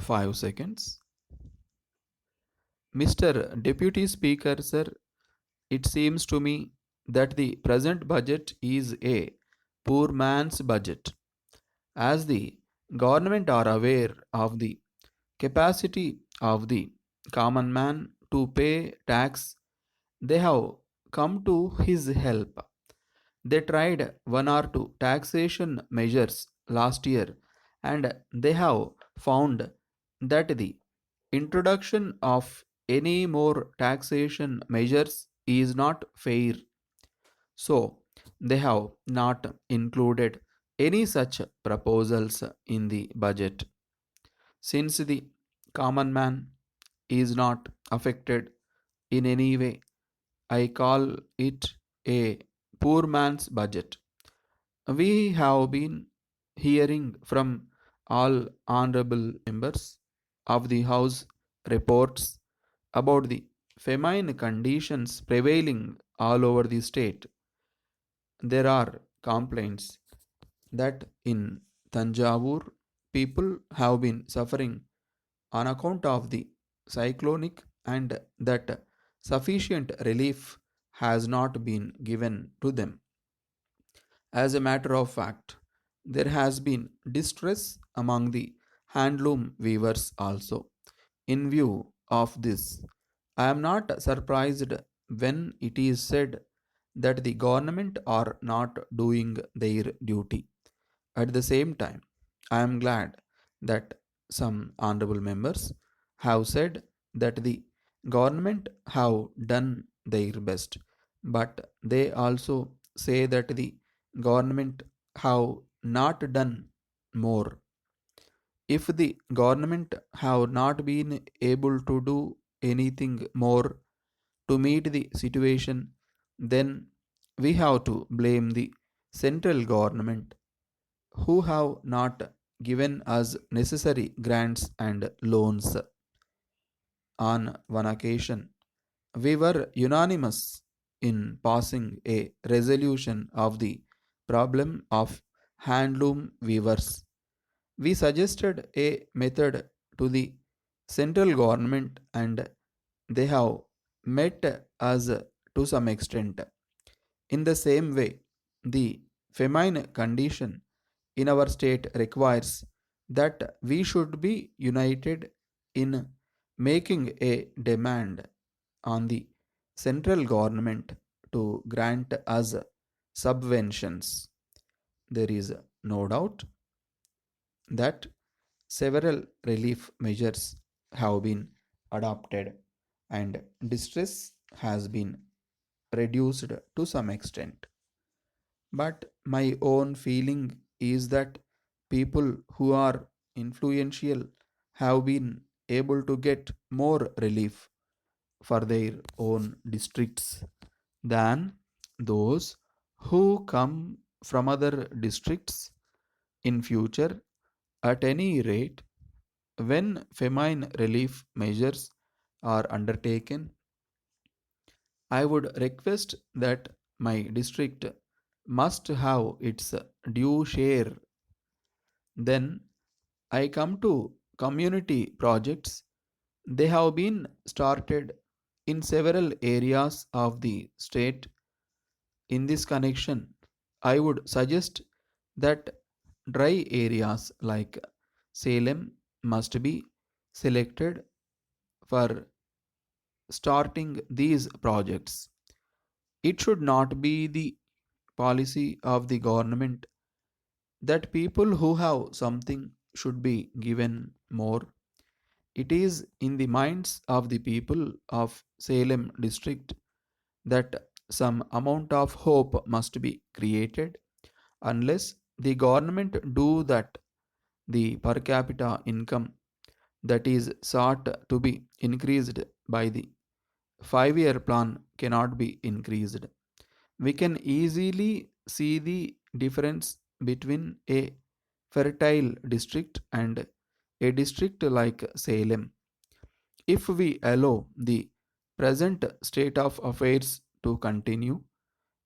5 seconds. Mr. Deputy Speaker, sir, it seems to me that the present budget is a poor man's budget. As the government are aware of the capacity of the common man to pay tax, they have come to his help. They tried one or two taxation measures last year and they have found that the introduction of any more taxation measures is not fair. So, they have not included any such proposals in the budget. Since the common man is not affected in any way, I call it a poor man's budget. We have been hearing from all honorable members of the House reports about the famine conditions prevailing all over the state. There are complaints that in Tanjavur people have been suffering on account of the cyclonic and that sufficient relief has not been given to them. As a matter of fact, there has been distress among the handloom weavers also. In view of this, I am not surprised when it is said that the government are not doing their duty. At the same time, I am glad that some honorable members have said that the government have done their best, but they also say that the government have not done more. If the government have not been able to do anything more to meet the situation, then we have to blame the central government who have not given us necessary grants and loans. On one occasion, we were unanimous in passing a resolution of the problem of handloom weavers. We suggested a method to the central government and they have met us to some extent. In the same way, the famine condition in our state requires that we should be united in making a demand on the central government to grant us subventions. There is no doubt that several relief measures have been adopted and distress has been reduced to some extent. But my own feeling is that people who are influential have been able to get more relief for their own districts than those who come from other districts in future. At any rate, when famine relief measures are undertaken, I would request that my district must have its due share. Then I come to community projects. They have been started in several areas of the state. In this connection, I would suggest that dry areas like Salem must be selected for starting these projects. It should not be the policy of the government that people who have something should be given more. It is in the minds of the people of Salem district that some amount of hope must be created. Unless the government do that, the per capita income that is sought to be increased by the 5-year plan cannot be increased. We can easily see the difference between a fertile district and a district like Salem. If we allow the present state of affairs to continue,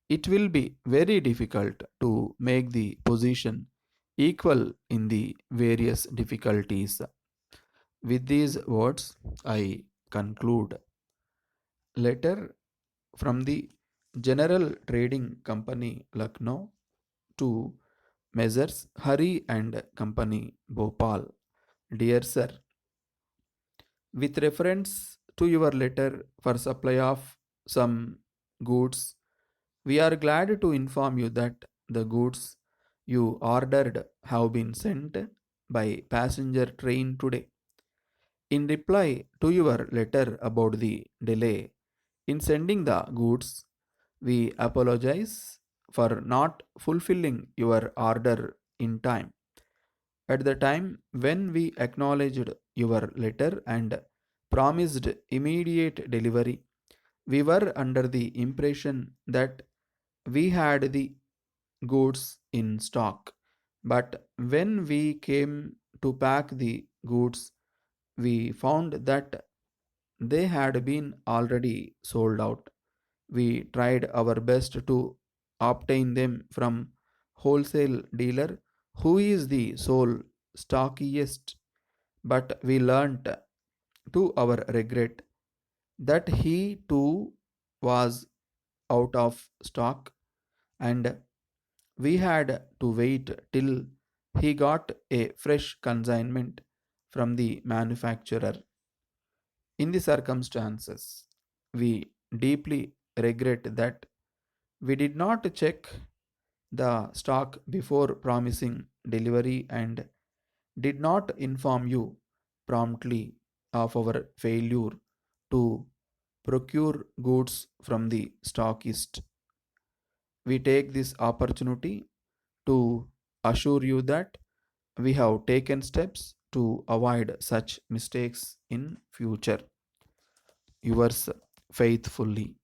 it will be very difficult to make the position equal in the various difficulties. With these words, I conclude. Letter from the General Trading Company, Lucknow, to Messrs. Hari and Company, Bhopal. Dear Sir, with reference to your letter for supply of some goods, we are glad to inform you that the goods you ordered have been sent by passenger train today. In reply to your letter about the delay in sending the goods, we apologize for not fulfilling your order in time. At the time when we acknowledged your letter and promised immediate delivery, we were under the impression that we had the goods in stock. But when we came to pack the goods, we found that they had been already sold out. We tried our best to obtain them from wholesale dealer who is the sole stockiest, but we learnt to our regret that he too was out of stock, and we had to wait till he got a fresh consignment from the manufacturer. In the circumstances, we deeply regret that we did not check the stock before promising delivery and did not inform you promptly of our failure to procure goods from the stockist. We take this opportunity to assure you that we have taken steps to avoid such mistakes in future. Yours faithfully,